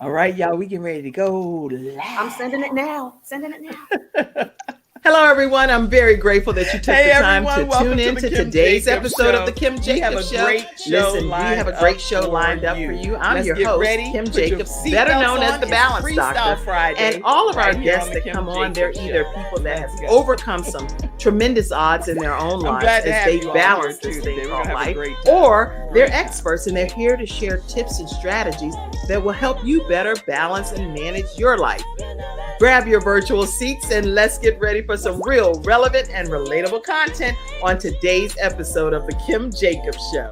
All right, y'all, we getting ready to go live. I'm sending it now. Sending it now. Hello, everyone. I'm very grateful that you took the time to tune in to today's episode of the Kim Jacobs Show. Listen, we have a great show lined up for you. I'm your host, Kim Jacobs, better known as the Balance Doctor. And all of our guests that come on, they're either people that have overcome some tremendous odds in their own lives as they balance this thing called life, or they're experts and they're here to share tips and strategies that will help you better balance and manage your life. Grab your virtual seats and let's get ready for some real relevant and relatable content on today's episode of the Kim Jacobs Show.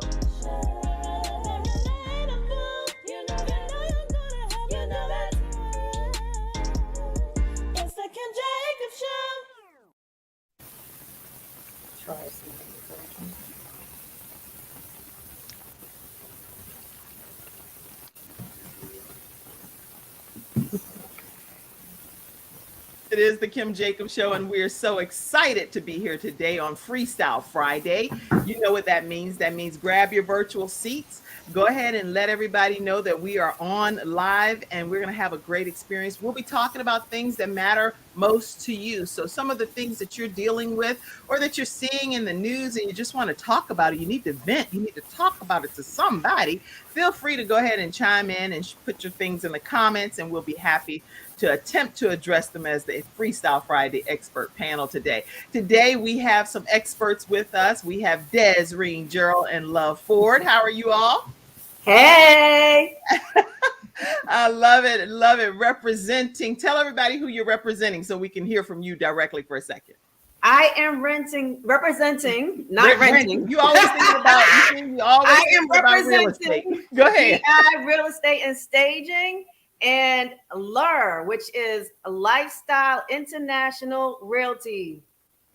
It's the Kim Jacobs Show. Try some version. It is the Kim Jacobs Show, and we're so excited to be here today on Freestyle Friday. You know what that means. That means grab your virtual seats. Go ahead and let everybody know that we are on live, and we're going to have a great experience. We'll be talking about things that matter most to you. So some of the things that you're dealing with or that you're seeing in the news and you just want to talk about it, you need to vent, you need to talk about it to somebody, feel free to go ahead and chime in and put your things in the comments, and we'll be happy to attempt to address them as the Freestyle Friday expert panel today. Today, we have some experts with us. We have Dez Gerald and Louv Ford. How are you all? Hey. I love it. Love it. Representing. Tell everybody who you're representing so we can hear from you directly for a second. I am representing, not renting. You always think about, you always I think am about real estate. Go ahead. DI Real Estate and Staging, and LUR, which is Lifestyle International Realty.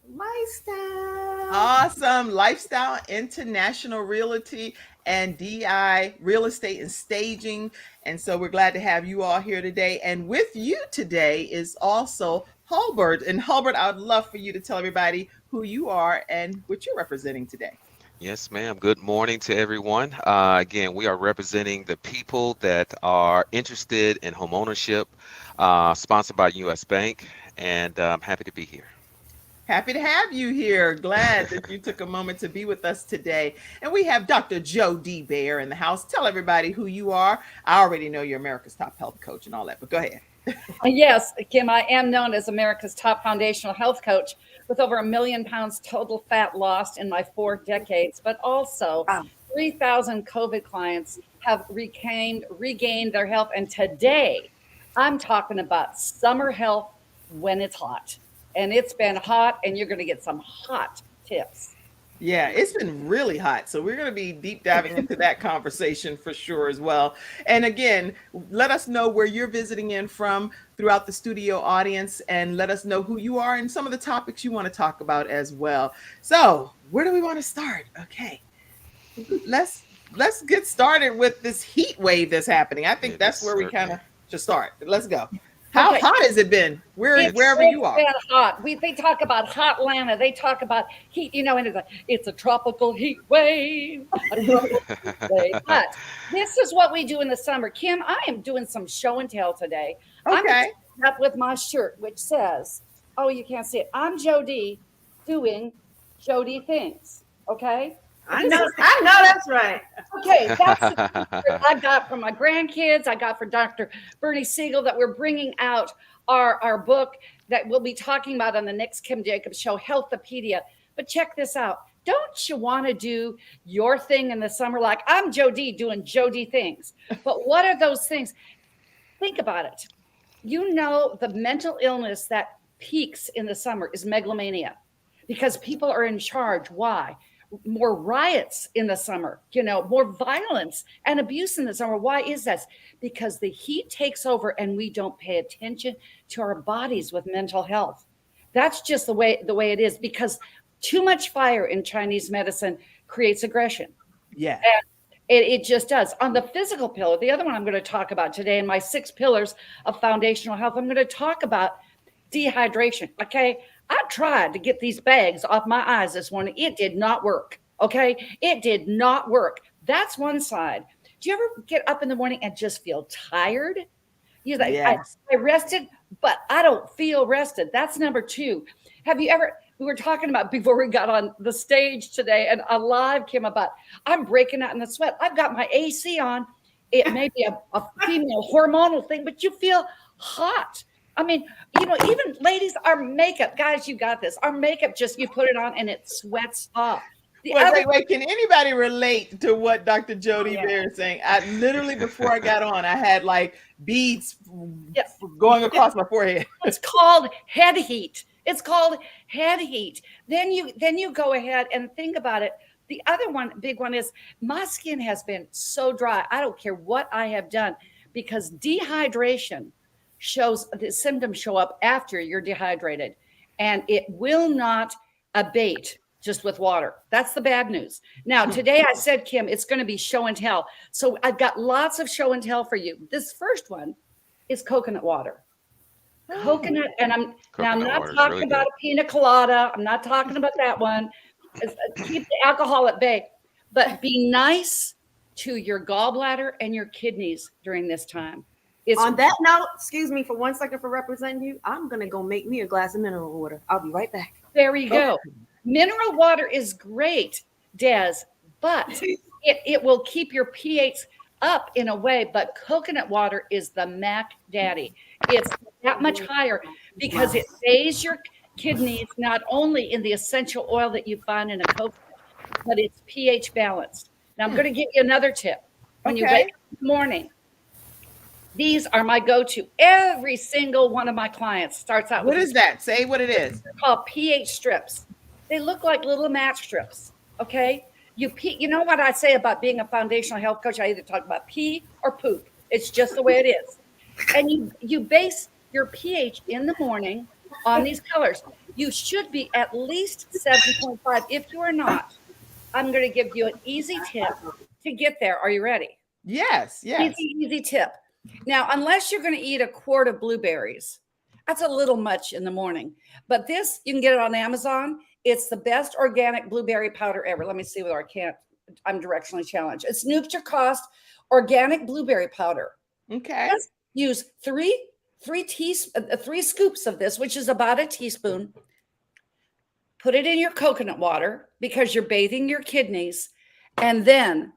Lifestyle. Awesome. Lifestyle International Realty and DI Real Estate and Staging. And so we're glad to have you all here today. And with you today is also Hulbert. And Hulbert, I would love for you to tell everybody who you are and what you're representing today. Yes, ma'am. Good morning to everyone. Again, we are representing the people that are interested in homeownership, sponsored by U.S. Bank, and I'm happy to be here. Happy to have you here. Glad that you took a moment to be with us today. And we have Dr. Dee Baer in the house. Tell everybody who you are. I already know you're America's top health coach and all that, but go ahead. Yes, Kim, I am known as America's top foundational health coach with over 1 million pounds total fat lost in my 4 decades, but also 3,000 COVID clients have regained their health. And today I'm talking about summer health when it's hot. And it's been hot, and you're going to get some hot tips. Yeah, it's been really hot. So we're going to be deep diving into that conversation for sure as well. And again, let us know where you're visiting in from throughout the studio audience, and let us know who you are and some of the topics you want to talk about as well. So where do we want to start? Okay, let's get started with this heat wave that's happening. I think that's where we kind of should start. Let's go. How hot has it been? Wherever you are. It's been hot. They talk about hot Atlanta. They talk about heat, and it's a tropical heat wave. But this is what we do in the summer. Kim, I am doing some show and tell today. Okay. I'm up with my shirt, which says, oh, you can't see it. I'm Jody doing Jody things. Okay. I know that's right. Okay, that's I got from my grandkids. I got for Dr. Bernie Siegel that we're bringing out our book that we'll be talking about on the next Kim Jacobs Show, Healthopedia. But check this out. Don't you want to do your thing in the summer? Like I'm Jody doing Jody things. But what are those things? Think about it. You know, the mental illness that peaks in the summer is megalomania because people are in charge. Why? More riots in the summer, more violence and abuse in the summer. Why is that? Because the heat takes over and we don't pay attention to our bodies with mental health. That's just the way it is, because too much fire in Chinese medicine creates aggression. Yeah. And it just does. On the physical pillar, the other one I'm going to talk about today in my 6 pillars of foundational health, I'm going to talk about dehydration. Okay. I tried to get these bags off my eyes this morning. It did not work. Okay. It did not work. That's one side. Do you ever get up in the morning and just feel tired? You like, Yes. I rested, but I don't feel rested. That's number 2. Have you ever, we were talking about before we got on the stage today, and a live came about, I'm breaking out in the sweat. I've got my AC on. It may be a female hormonal thing, but you feel hot. I mean, you know, even ladies, our makeup, guys, you got this. Our makeup, just you put it on and it sweats off. Wait. Can anybody relate to what Dr. Jody Baer is saying? I literally, before I got on, I had like beads going across my forehead. It's called head heat. It's called head heat. Then you go ahead and think about it. The other one, big one, is my skin has been so dry. I don't care what I have done, because dehydration shows, the symptoms show up after you're dehydrated, and it will not abate just with water. That's the bad news. Now, today I said, Kim, it's going to be show and tell. So I've got lots of show and tell for you. This first one is coconut water. Coconut, and I'm not talking really about a pina colada. I'm not talking about that one. Keep the alcohol at bay, but be nice to your gallbladder and your kidneys during this time. On that note, excuse me for 1 second for representing you. I'm going to go make me a glass of mineral water. I'll be right back. There you go. Mineral water is great, Des, but it will keep your pH up in a way, but coconut water is the Mac Daddy. It's that much higher because it bathes your kidneys not only in the essential oil that you find in a coconut, but it's pH balanced. Now, I'm going to give you another tip. When you wake up in the morning, these are my go-to. Every single one of my clients starts out with— What is that? Say what it is. They're called pH strips. They look like little match strips, okay? You know what I say about being a foundational health coach? I either talk about pee or poop. It's just the way it is. And you base your pH in the morning on these colors. You should be at least 7.5. If you are not, I'm going to give you an easy tip to get there. Are you ready? Yes. Easy tip. Now, unless you're going to eat a quart of blueberries, that's a little much in the morning. But this, you can get it on Amazon. It's the best organic blueberry powder ever. Let me see whether I can't. I'm directionally challenged. It's Nutri-Cost organic blueberry powder. Okay. Just use three scoops of this, which is about a teaspoon. Put it in your coconut water because you're bathing your kidneys. And then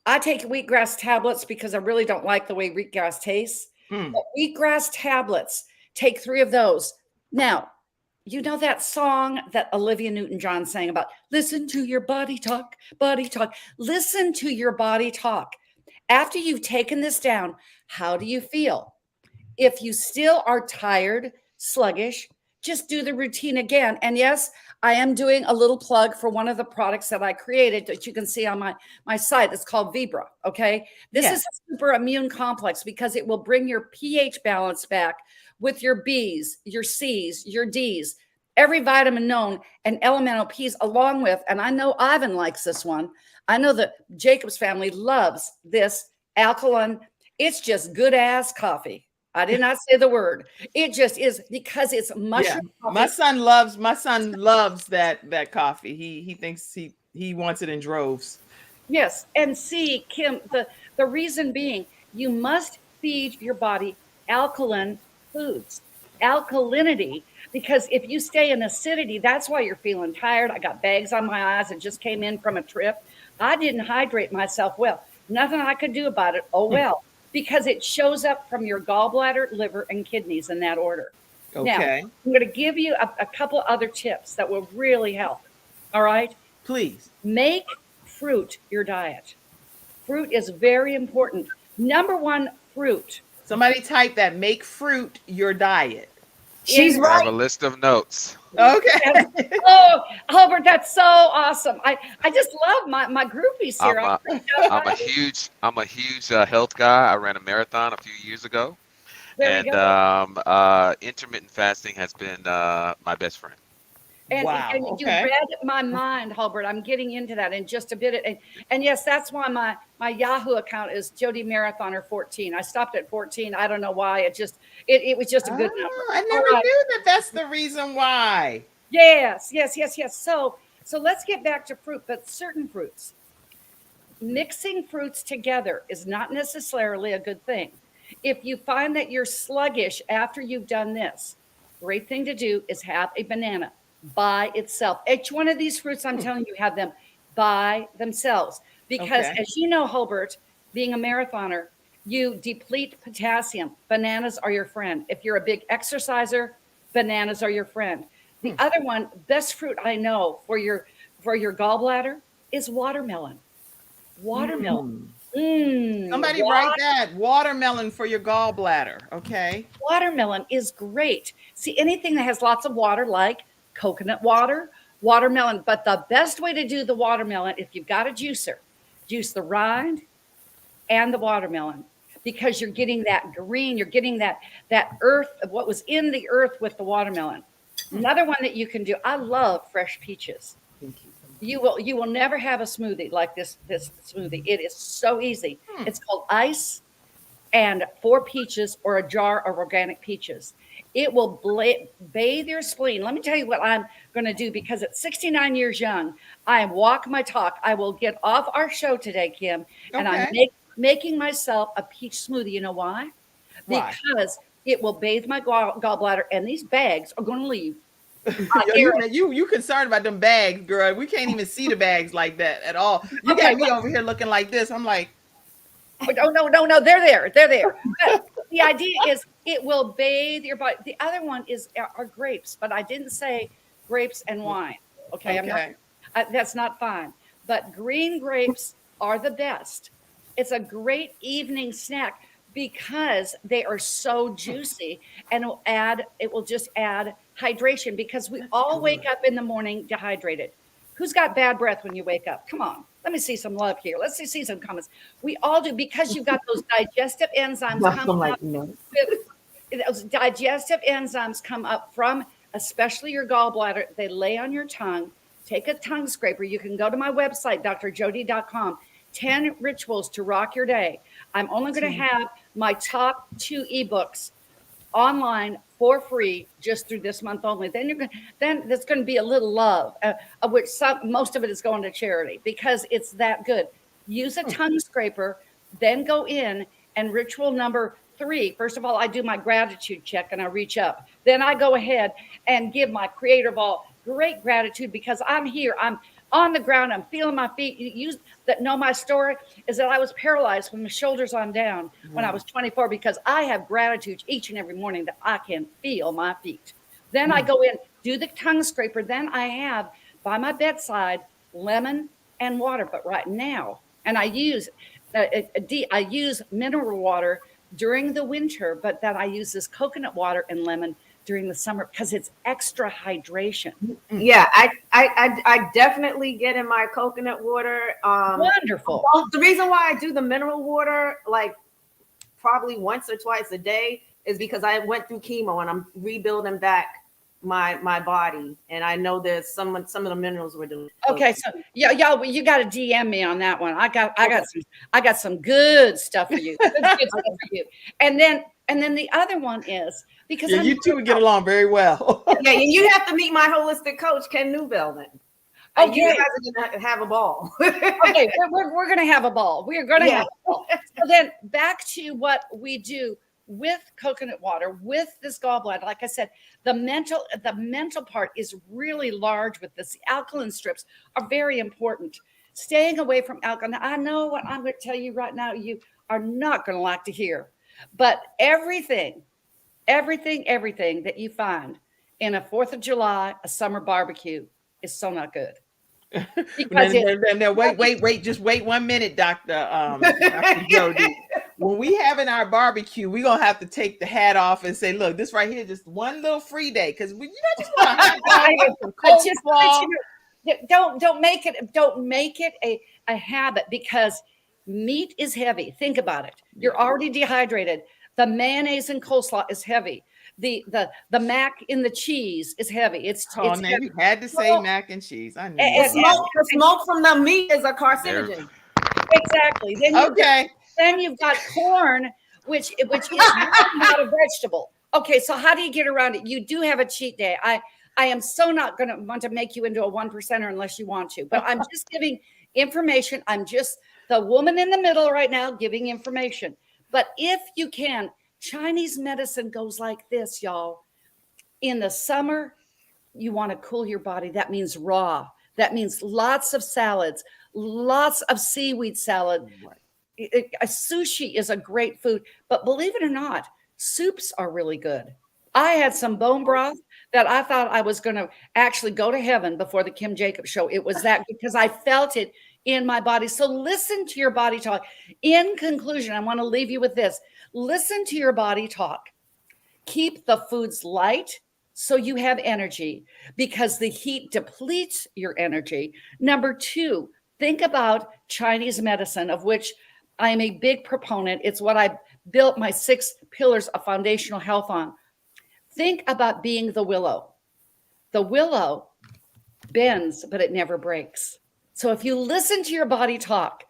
I take wheatgrass tablets because I really don't like the way wheatgrass tastes. But wheatgrass tablets, take 3 of those. Now, you know that song that Olivia Newton-John sang about, listen to your body talk, body talk. Listen to your body talk. After you've taken this down, how do you feel? If you still are tired, sluggish, just do the routine again. And yes, I am doing a little plug for one of the products that I created that you can see on my site. It's called Vibra, okay? This is a super immune complex because it will bring your pH balance back with your B's, your C's, your D's, every vitamin known, and elemental P's along with, and I know Ivan likes this one. I know that Jacob's family loves this alkaline. It's just good ass coffee. I did not say the word. It just is because it's mushroom coffee. My son loves that coffee. He thinks he wants it in droves. Yes. And see, Kim, the reason being, you must feed your body alkaline foods, alkalinity, because if you stay in acidity, that's why you're feeling tired. I got bags on my eyes. I just came in from a trip. I didn't hydrate myself well. Nothing I could do about it. Oh, well, because it shows up from your gallbladder, liver, and kidneys in that order. Okay. Now, I'm going to give you a couple other tips that will really help. All right? Please. Make fruit your diet. Fruit is very important. Number 1, fruit. Somebody type that. Make fruit your diet. She's I right. have a list of notes. Okay. Oh, Hulbert, that's so awesome. I just love my groupies here. I'm a huge health guy. I ran a marathon a few years ago, There you go. intermittent fasting has been my best friend. And, Wow, and you okay. read my mind, Hulbert. I'm getting into that in just a bit. And yes, that's why my Yahoo account is Jody Marathoner 14. I stopped at 14. I don't know why. It was just a good number. I never knew that's the reason why. Yes. So let's get back to fruit, but certain fruits. Mixing fruits together is not necessarily a good thing. If you find that you're sluggish after you've done this, great thing to do is have a banana by itself. Each one of these fruits, I'm telling you, have them by themselves. Because Okay. as you know, Hulbert, being a marathoner, you deplete potassium. Bananas are your friend. If you're a big exerciser, bananas are your friend. The other one, best fruit I know for your gallbladder is watermelon. Watermelon. Somebody write that, watermelon for your gallbladder. Okay. Watermelon is great. See, anything that has lots of water, like coconut water, watermelon. But the best way to do the watermelon, if you've got a juicer, juice the rind and the watermelon, because you're getting that green, you're getting that earth of what was in the earth with the watermelon. Another one that you can do, I love fresh peaches. You will never have a smoothie like this smoothie. It is so easy. It's called ice and 4 peaches or a jar of organic peaches. It will bathe your spleen. Let me tell you what I'm going to do, because at 69 years young, I am walk my talk. I will get off our show today, Kim, and I'm making myself a peach smoothie. You know why? Why? Because it will bathe my gallbladder, and these bags are going to leave. You concerned about them bags, girl. We can't even see the bags like that at all. You got me over here looking like this. I'm like, oh, no, they're there. But the idea is it will bathe your body. The other one are grapes, but I didn't say grapes and wine. Okay. That's not fine. But green grapes are the best. It's a great evening snack because they are so juicy, and it will just add hydration, because we all wake up in the morning dehydrated. Who's got bad breath when you wake up? Come on. Let me see some love here. Let's see some comments. We all do, because you've got those digestive enzymes coming up. Those digestive enzymes come up from especially your gallbladder. They lay on your tongue. Take a tongue scraper. You can go to my website, drjody.com. 10 rituals to rock your day. I'm only going to have my top 2 ebooks online for free just through this month only. Then there's going to be a little love, of which most of it is going to charity, because it's that good. Use a tongue scraper, then go in and ritual number 3. First of all, I do my gratitude check and I reach up. Then I go ahead and give my creator of all great gratitude, because I'm here. I'm on the ground. I'm feeling my feet. You that know my story is that I was paralyzed from the shoulders on down when I was 24, because I have gratitude each and every morning that I can feel my feet. Then I go in, do the tongue scraper. Then I have by my bedside lemon and water. But right now, and I use mineral water during the winter, but then I use this coconut water and lemon during the summer, because it's extra hydration. Yeah, I definitely get in my coconut water. Wonderful. The reason why I do the mineral water like probably once or twice a day is because I went through chemo and I'm rebuilding back my body, and I know there's some of the minerals we're doing. Okay, so y'all, you got to DM me on that one. I got some good stuff for you. Good stuff for you. And then the other one is, because you two would get along very well. Yeah, and you have to meet my holistic coach, Ken Newbell, then. Okay. You guys are gonna have a ball. Okay, we're gonna have a ball. We are gonna have a ball. So then back to what we do with coconut water, with this gallbladder. Like I said, the mental part is really large with this. The alkaline strips are very important. Staying away from alcohol. Now, I know what I'm going to tell you right now, you are not going to like to hear, but everything that you find in a 4th of July, a summer barbecue is so not good. Because wait, just wait 1 minute, Dr. Jody. When we having our barbecue, we're gonna have to take the hat off and say, look, this right here, just one little free day, because we just want to hot dog with some don't make it a habit, because meat is heavy. Think about it. You're already dehydrated. The mayonnaise and coleslaw is heavy. The mac in the cheese is heavy. It's you had to say mac and cheese. I knew the smoke from the meat is a carcinogen. Exactly. Then you've got corn, which is not a vegetable. Okay, so how do you get around it? You do have a cheat day. I am so not going to want to make you into a 1%er unless you want to, but I'm just giving information. I'm just the woman in the middle right now giving information. But if you can, Chinese medicine goes like this, y'all. In the summer, you want to cool your body. That means raw. That means lots of salads, lots of seaweed salad. A sushi is a great food, but believe it or not, soups are really good. I had some bone broth that I thought I was going to actually go to heaven before the Kim Jacobs show. It was that because I felt it in my body. So listen to your body talk. In conclusion, I want to leave you with this. Listen to your body talk. Keep the foods light so you have energy because the heat depletes your energy. Number two, think about Chinese medicine, of which I am a big proponent. It's what I built my 6 pillars of foundational health on. Think about being the willow. The willow bends, but it never breaks. So if you listen to your body talk,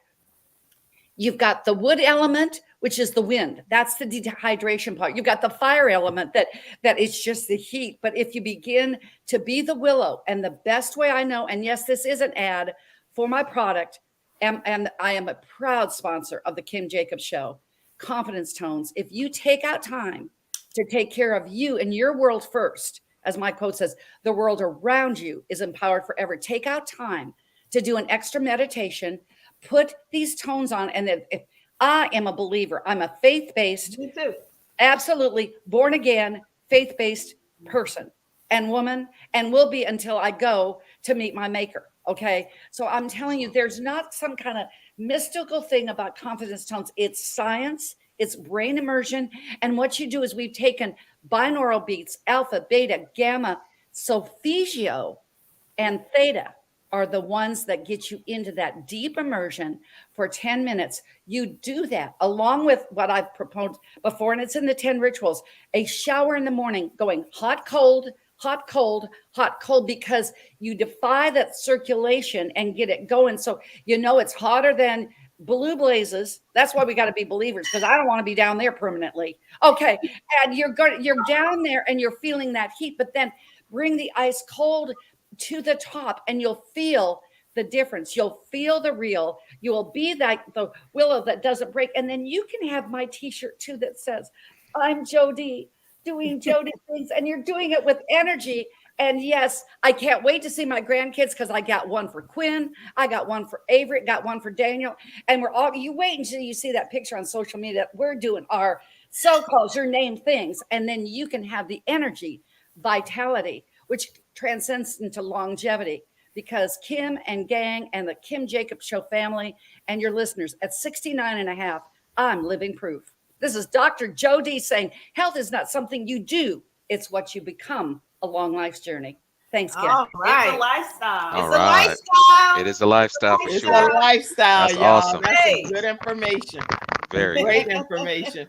you've got the wood element, which is the wind. That's the dehydration part. You've got the fire element that it's just the heat. But if you begin to be the willow, and the best way I know, and yes, this is an ad for my product, and I am a proud sponsor of the Kim Jacobs Show, Confidence Tones. If you take out time to take care of you and your world first, as my quote says, the world around you is empowered forever. Take out time to do an extra meditation, put these tones on. And if I am a believer, I'm a faith-based, Me too. absolutely born again, faith-based person and woman, and will be until I go to meet my maker. Okay. So I'm telling you, there's not some kind of mystical thing about confidence tones. It's science. It's brain immersion. And what you do is we've taken binaural beats, alpha, beta, gamma, solfeggio, and theta are the ones that get you into that deep immersion for 10 minutes. You do that along with what I've proposed before, and it's in the 10 rituals, a shower in the morning going hot, cold, hot, cold, hot, cold, because you defy that circulation and get it going. So, you know, it's hotter than blue blazes. That's why we got to be believers, because I don't want to be down there permanently. Okay. And you're down there and you're feeling that heat, but then bring the ice cold to the top and you'll feel the difference. You'll feel the real. You will be like the willow that doesn't break. And then you can have my t-shirt too that says, I'm Jody doing Jody things, and you're doing it with energy. And yes, I can't wait to see my grandkids, because I got one for Quinn, I got one for Avery, got one for Daniel, and we're all, you wait until you see that picture on social media that we're doing our so-called your name things, and then you can have the energy, vitality, which transcends into longevity, because Kim and gang and the Kim Jacobs Show family and your listeners at 69 and a half, I'm living proof. This is Dr. Jody saying health is not something you do, it's what you become along life's journey. Thanks, Kim. All right. It's a lifestyle. All It's a right. lifestyle. It is a lifestyle for It's sure. a lifestyle, That's y'all. awesome. That's Hey. some good information. Very Great information.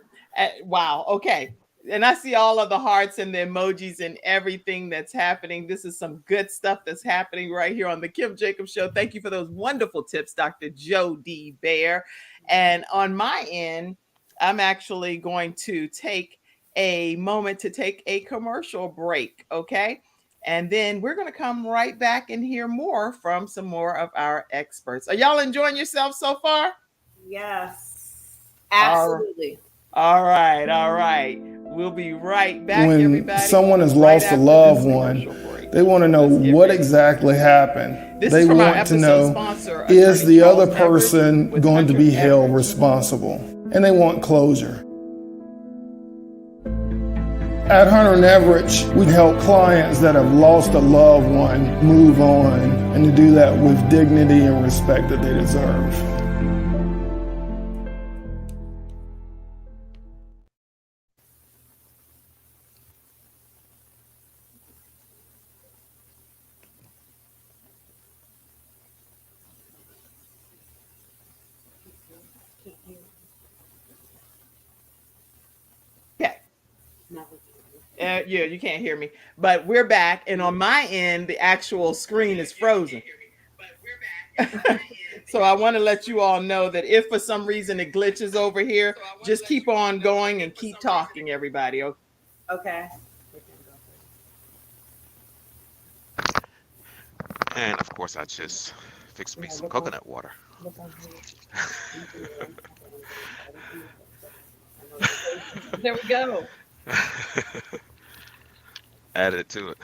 Wow. Okay. And I see all of the hearts and the emojis and everything that's happening. This is some good stuff that's happening right here on the Kim Jacobs Show. Thank you for those wonderful tips, Dr. Dee Baer. And on my end, I'm actually going to take a moment to take a commercial break. Okay. And then we're going to come right back and hear more from some more of our experts. Are y'all enjoying yourselves so far? Yes. Absolutely. All right, all right. We'll be right back, When everybody. someone has right lost a after loved this one, commercial break. they want to know Let's get what ready. exactly happened. This They is from our want to episode know, sponsor, is Attorney the other Charles Everett person with going to Hunter be held Everett. responsible? And they want closure. At Hunter and Everett, we help clients that have lost a loved one move on, and to do that with dignity and respect that they deserve. Okay. Yeah, you can't hear me, but we're back. And on my end, the actual screen is frozen. So I want to let you all know that if for some reason it glitches over here, just keep on going and keep talking, everybody. Okay. Okay. And of course, I just fixed me some coconut water. There we go. Added it to it.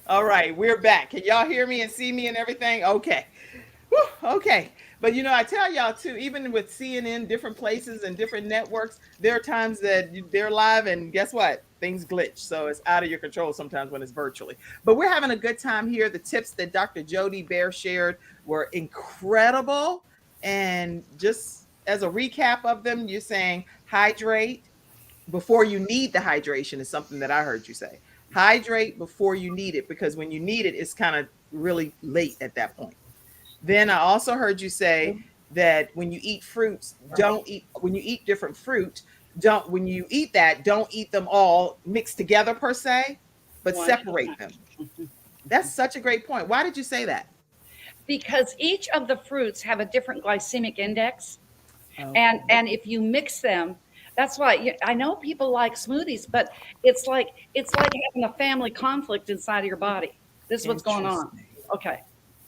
All right, we're back. Can y'all hear me and see me and everything? Okay. Whew, okay. But you know, I tell y'all too, even with CNN, different places and different networks, there are times that they're live and guess what? Things glitch. So it's out of your control sometimes when it's virtually. But we're having a good time here. The tips that Dr. Dee Baer shared were incredible. And just as a recap of them, you're saying hydrate before you need the hydration is something that I heard you say. Hydrate before you need it, because when you need it, it's kind of really late at that point. Then I also heard you say that when you eat fruits, when you eat different fruit, when you eat that, don't eat them all mixed together per se, but separate them. That's such a great point. Why did you say that? Because each of the fruits have a different glycemic index. Okay. And if you mix them, that's why I know people like smoothies, but it's like having a family conflict inside of your body. This is what's going on. Okay.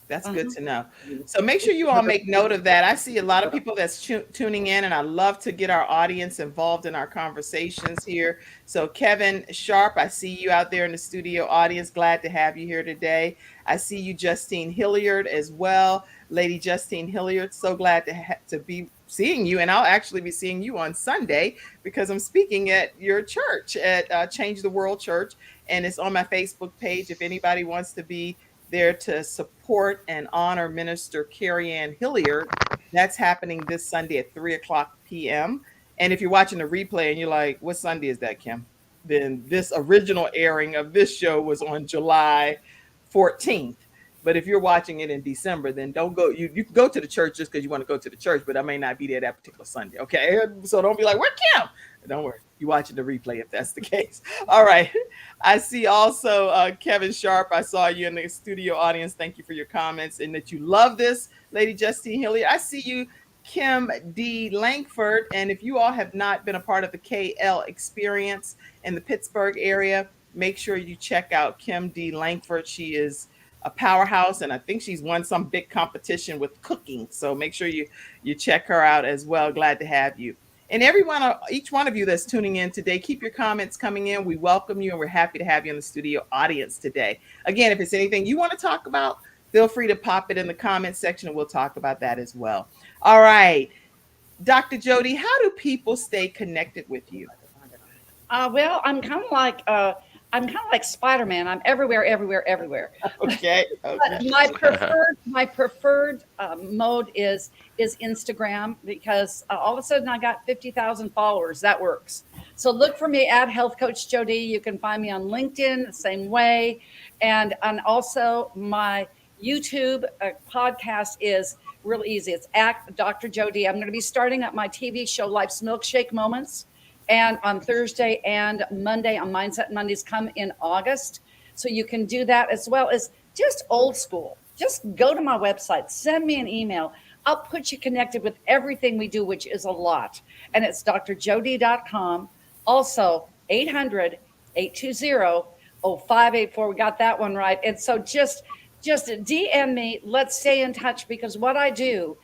That's good to know. So make sure you all make note of that. I see a lot of people that's tuning in, and I love to get our audience involved in our conversations here. So Kevin Sharp, I see you out there in the studio audience. Glad to have you here today. I see you, Justine Hilliard, as well. Lady Justine Hilliard, so glad to be seeing you. And I'll actually be seeing you on Sunday because I'm speaking at your church at Change the World Church. And it's on my Facebook page if anybody wants to be there to support and honor Minister Carrie Ann Hilliard. That's happening this Sunday at 3:00 p.m. And if you're watching the replay and you're like, what Sunday is that, Kim? Then this original airing of this show was on July 14th. But if you're watching it in December, then don't go. You can go to the church just because you want to go to the church, but I may not be there that particular Sunday. Okay. So don't be like, where Kim? Don't worry. You're watching the replay if that's the case. All right. I see also Kevin Sharp. I saw you in the studio audience. Thank you for your comments and that you love this, Lady Justine Hilliard. I see you, Kim D. Langford. And if you all have not been a part of the KL experience in the Pittsburgh area, make sure you check out Kim D. Langford. She is a powerhouse, and I think she's won some big competition with cooking. So make sure you check her out as well. Glad to have you. And each one of you that's tuning in today, keep your comments coming in. We welcome you, and we're happy to have you in the studio audience today. Again, if it's anything you want to talk about, feel free to pop it in the comment section, and we'll talk about that as well. All right. Dr. Dee, how do people stay connected with you? Well, I'm kind of like Spider-Man. I'm everywhere. Okay. But my preferred mode is Instagram, because all of a sudden I got 50,000 followers. That works. So look for me at Health Coach Dee. You can find me on LinkedIn the same way, and also my YouTube podcast is real easy. It's at Dr. Dee. I'm going to be starting up my TV show, Life's Milkshake Moments, and on Thursday and Monday on Mindset Mondays come in August. So you can do that, as well as just old school. Just go to my website, send me an email. I'll put you connected with everything we do, which is a lot. And it's drjodie.com. Also, 800-820-0584. We got that one right. And so just DM me. Let's stay in touch, because what I do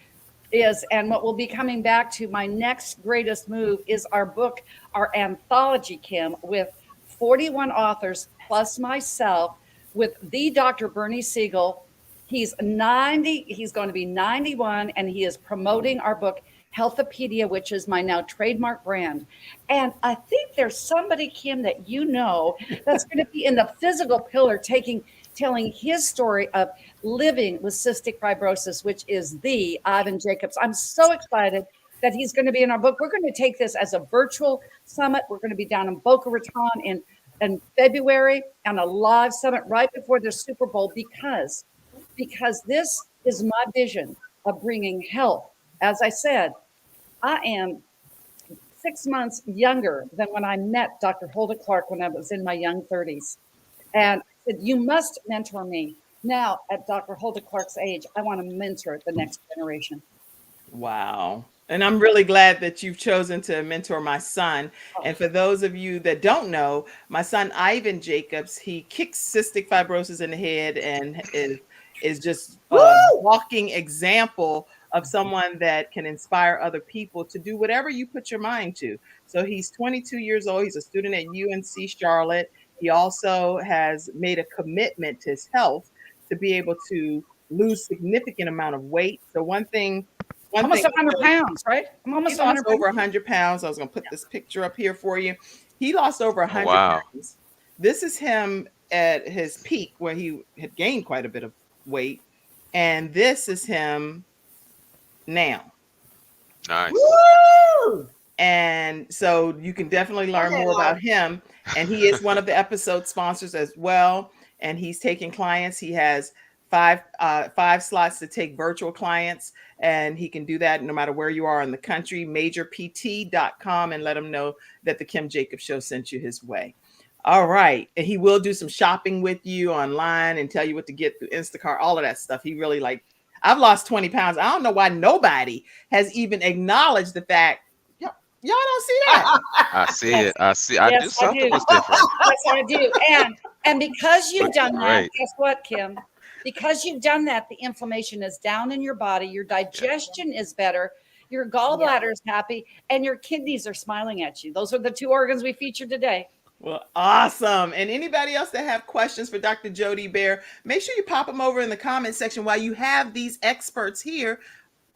is, and what we'll be coming back to, my next greatest move is our book, our anthology, Kim, with 41 authors plus myself, with the Dr. Bernie Siegel. He's 90, he's going to be 91, and he is promoting our book, Healthopedia, which is my now trademark brand. And I think there's somebody, Kim, that you know that's going to be in the physical pillar telling his story of living with cystic fibrosis, which is the Ivan Jacobs. I'm so excited that he's going to be in our book. We're going to take this as a virtual summit. We're going to be down in Boca Raton in February, on a live summit right before the Super Bowl, because this is my vision of bringing health. As I said, I am 6 months younger than when I met Dr. Hulbert Clark when I was in my young 30s. And I said, you must mentor me. Now, at Dr. Hulbert Clark's age, I want to mentor the next generation. Wow. And I'm really glad that you've chosen to mentor my son. And for those of you that don't know, my son, Ivan Jacobs, he kicks cystic fibrosis in the head and is just Woo! a walking example of someone that can inspire other people to do whatever you put your mind to. So he's 22 years old. He's a student at UNC Charlotte. He also has made a commitment to his health to be able to lose significant amount of weight. So one thing Almost 100 pounds, right? I'm almost he lost 100 over 100 pounds. I was going to put this picture up here for you. He lost over 100 wow. pounds. This is him at his peak where he had gained quite a bit of weight. And this is him now. Nice. Woo! And so you can definitely learn more about him. And he is one of the episode sponsors as well. And he's taking clients. He has five slots to take virtual clients, and he can do that no matter where you are in the country. Majorpt.com, and let him know that the Kim Jacobs Show sent you his way. All right. And he will do some shopping with you online and tell you what to get through Instacart, all of that stuff. He really I've lost 20 pounds. I don't know why nobody has even acknowledged the fact. Y'all don't see that. I see it. I Yes, do something was different. Yes, I do. And because you've done that, Great. guess what, Kim? Because you've done that, the inflammation is down in your body, your digestion is better, your gallbladder is happy, and your kidneys are smiling at you. Those are the two organs we featured today. Well, awesome. And anybody else that have questions for Dr. Dee Baer, make sure you pop them over in the comment section while you have these experts here.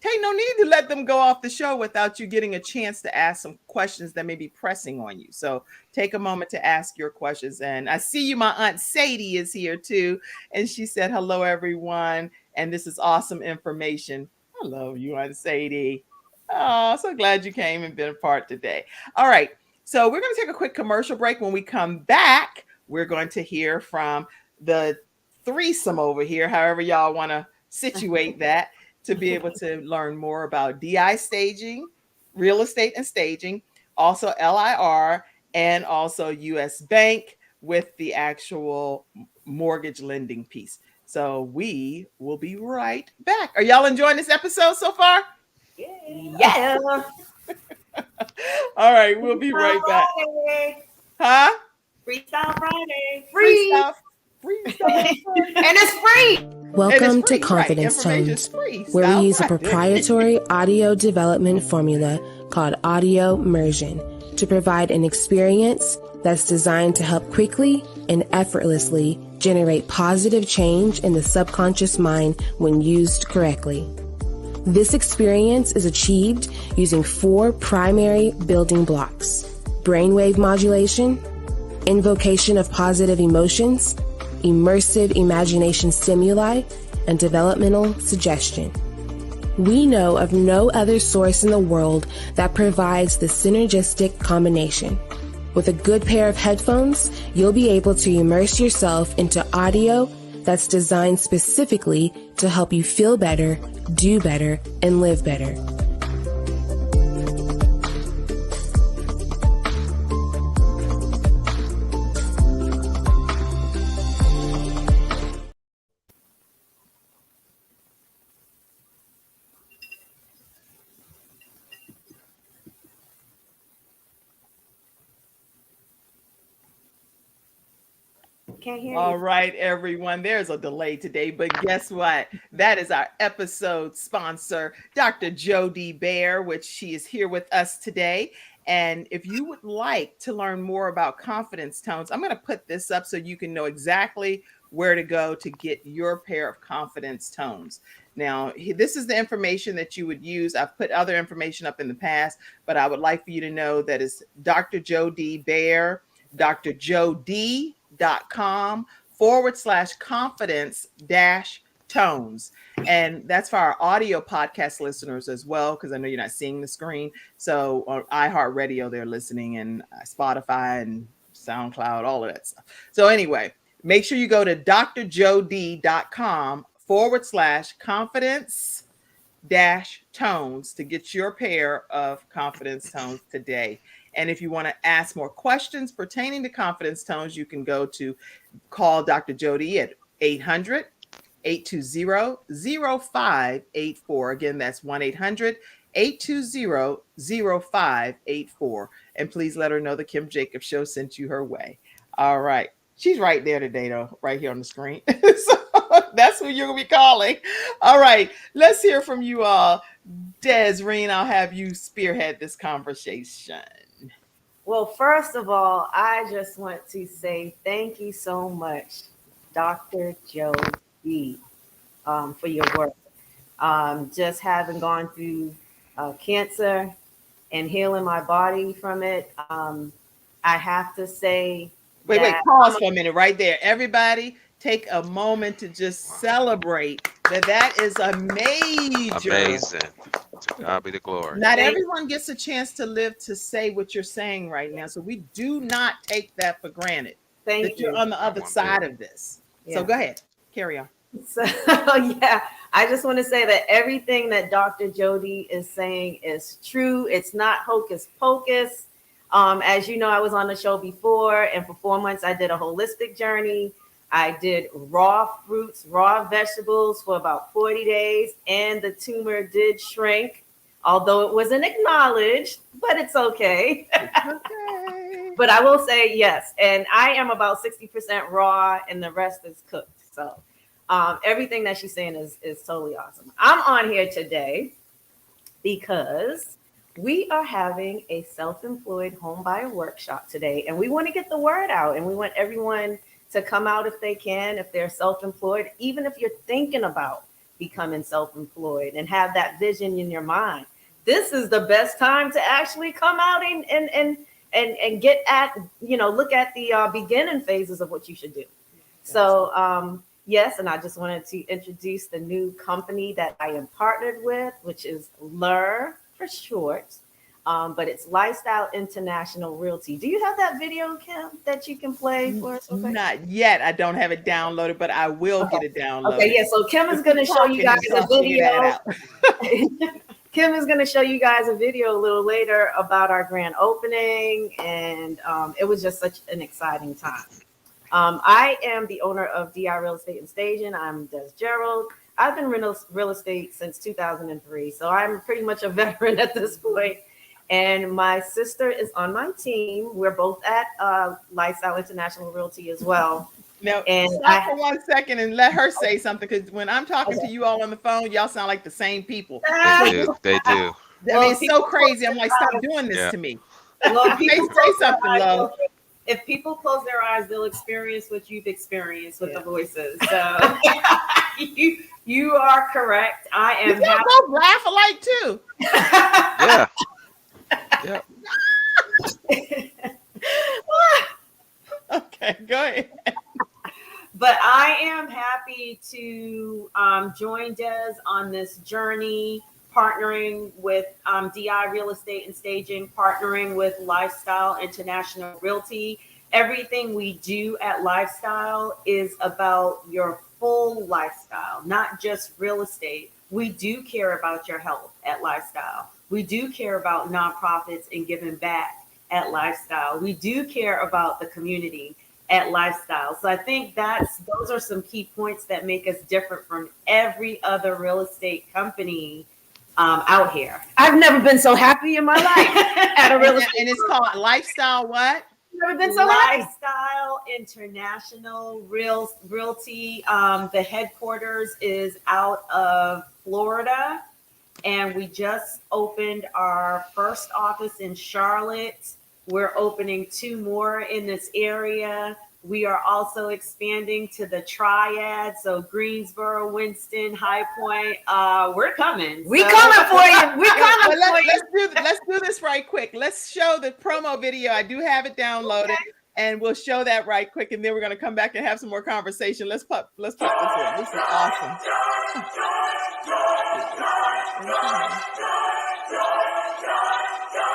Take no need to let them go off the show without you getting a chance to ask some questions that may be pressing on you. So take a moment to ask your questions. And I see you, my Aunt Sadie is here too. And she said, hello, everyone. And this is awesome information. I love you, Aunt Sadie. Oh, so glad you came and been a part today. All right. So we're going to take a quick commercial break. When we come back, we're going to hear from the threesome over here, however y'all want to situate that, to be able to learn more about DI staging, real estate and staging, also LIR, and also US Bank with the actual mortgage lending piece. So we will be right back. Are y'all enjoying this episode so far? Yeah. All right, we'll be right back. Friday. Huh? Freestyle Friday. Free. Freestyle Friday. And it's free. Welcome free, to Confidence right. Information's Tones, free. where we Style use a Friday. proprietary audio development formula called audio immersion to provide an experience that's designed to help quickly and effortlessly generate positive change in the subconscious mind when used correctly. This experience is achieved using 4 primary building blocks: brainwave modulation, invocation of positive emotions, immersive imagination stimuli, and developmental suggestion. We know of no other source in the world that provides the synergistic combination. With a good pair of headphones, you'll be able to immerse yourself into audio that's designed specifically to help you feel better, do better, and live better. Can't hear All you. right, everyone. There's a delay today, but guess what? That is our episode sponsor, Dr. Dee Baer, which she is here with us today. And if you would like to learn more about confidence tones, I'm going to put this up so you can know exactly where to go to get your pair of confidence tones. Now, this is the information that you would use. I've put other information up in the past, but I would like for you to know that it's Dr. Dee Baer, drjodee.com/confidence-tones. And that's for our audio podcast listeners as well, because I know you're not seeing the screen. So on iHeartRadio, they're listening, and Spotify and SoundCloud, all of that stuff. So anyway, make sure you go to drjodee.com/confidence-tones to get your pair of confidence tones today. And if you want to ask more questions pertaining to confidence tones, you can call Dr. Dee at 800-820-0584. Again, that's 1-800-820-0584. And please let her know the Kim Jacobs Show sent you her way. All right. She's right there today, though, right here on the screen. So That's who you're gonna be calling. All right, let's hear from you all. Desreen, I'll have you spearhead this conversation. Well, first of all, I just want to say thank you so much, Dr. Jody, for your work. Just having gone through cancer and healing my body from it, I have to say. Wait, pause for a minute right there. Everybody, take a moment to just celebrate that is amazing. To God be the glory. Not everyone gets a chance to live to say what you're saying right now, so we do not take that for granted. Thank you. You're on the other side of this. So go ahead, carry on. So yeah, I just want to say that everything that Dr. Jody is saying is true. It's not hocus pocus. As you know, I was on the show before, and for 4 months I did a holistic journey. I did raw fruits, raw vegetables for about 40 days, and the tumor did shrink, although it wasn't acknowledged, but it's okay. But I will say yes, and I am about 60% raw, and the rest is cooked. So everything that she's saying is totally awesome. I'm on here today because we are having a self-employed home buyer workshop today, and we want to get the word out, and we want everyone to come out if they can, if they're self-employed, even if you're thinking about becoming self-employed and have that vision in your mind. This is the best time to actually come out and get at, look at the beginning phases of what you should do. So yes, and I just wanted to introduce the new company that I am partnered with, which is Louv for short. But it's Lifestyle International Realty. Do you have that video, Kim, that you can play for us? Not yet. I don't have it downloaded, but I will get it downloaded. Okay, yeah. So Kim is going to show you guys a video. Kim is going to show you guys a video a little later about our grand opening, and it was just such an exciting time. I am the owner of DI Real Estate and Staging. I'm Dez Gerald. I've been real estate since 2003, so I'm pretty much a veteran at this point. And my sister is on my team. We're both at Lifestyle International Realty as well. Now, stop for 1 second and let her say something, because when I'm talking to you all on the phone, y'all sound like the same people. They do. I mean, it's so crazy. I'm like, stop doing this to me. Well, say something, Louv. If people close their eyes, they'll experience what you've experienced with the voices. So you are correct. I am. You both laugh alike too. Yeah. Yeah. Okay, go ahead. But I am happy to join Dez on this journey, partnering with DI Real Estate and Staging, partnering with Lifestyle International Realty. Everything we do at Lifestyle is about your full lifestyle, not just real estate. We do care about your health at Lifestyle. We do care about nonprofits and giving back at Lifestyle. We do care about the community at Lifestyle. So I think those are some key points that make us different from every other real estate company out here. I've never been so happy in my life at a real estate. And it's called Lifestyle what? Never been so happy. Lifestyle International Realty. The headquarters is out of Florida, and we just opened our first office in Charlotte. We're opening 2 more in this area. We are also expanding to the Triad, so Greensboro, Winston, High Point. We're coming. We coming for you. We coming for you. Let's do this right quick. Let's show the promo video. I do have it downloaded, and we'll show that right quick, and then we're going to come back and have some more conversation. Let's put this in. This is awesome.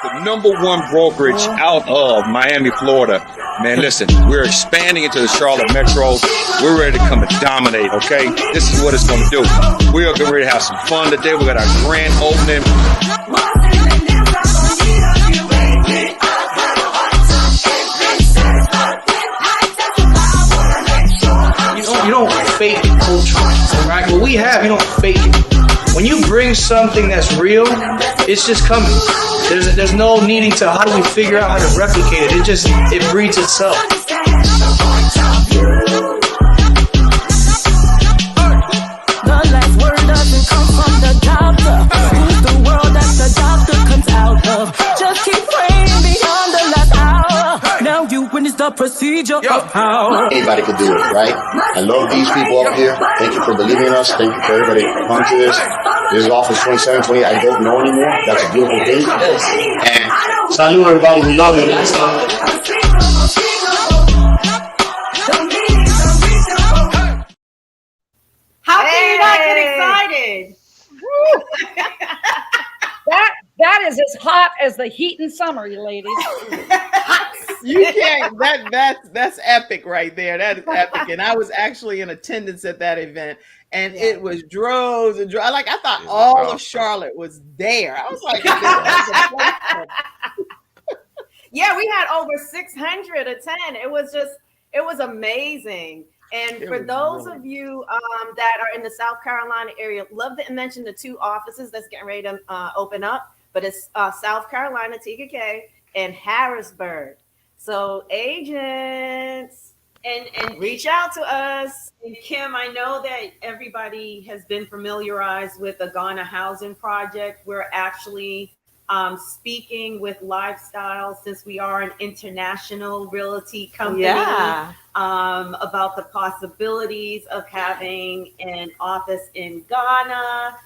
The #1 brokerage out of Miami, Florida. Man, listen, we're expanding into the Charlotte Metro. We're ready to come and dominate, okay? This is what it's going to do. We are getting ready to have some fun today. We got our grand opening. You don't fake culture, right? What we have, you don't fake it. When you bring something that's real, it's just coming. There's no needing to, how do we figure out how to replicate it? It breeds itself. the procedure of how anybody could do it, right? I love these people up here. Thank you for believing in us. Thank you for everybody that come to this. This is office 27, 28. I don't know anymore. That's a beautiful thing. And salute everybody. We love you. How can you not get excited? That is as hot as the heat in summer, you ladies. You can't. That's epic right there. That is epic. And I was actually in attendance at that event, and it was droves and droves. Like I thought all of Charlotte was there. I was like, yeah, we had over 600 attend. It was amazing. And for those of you that are in the South Carolina area, love to mention the 2 offices that's getting ready to open up. But it's South Carolina, TKK, and Harrisburg. So agents, and reach out to us. And Kim, I know that everybody has been familiarized with the Ghana Housing Project. We're actually speaking with Lifestyle, since we are an international realty company, about the possibilities of having an office in Ghana.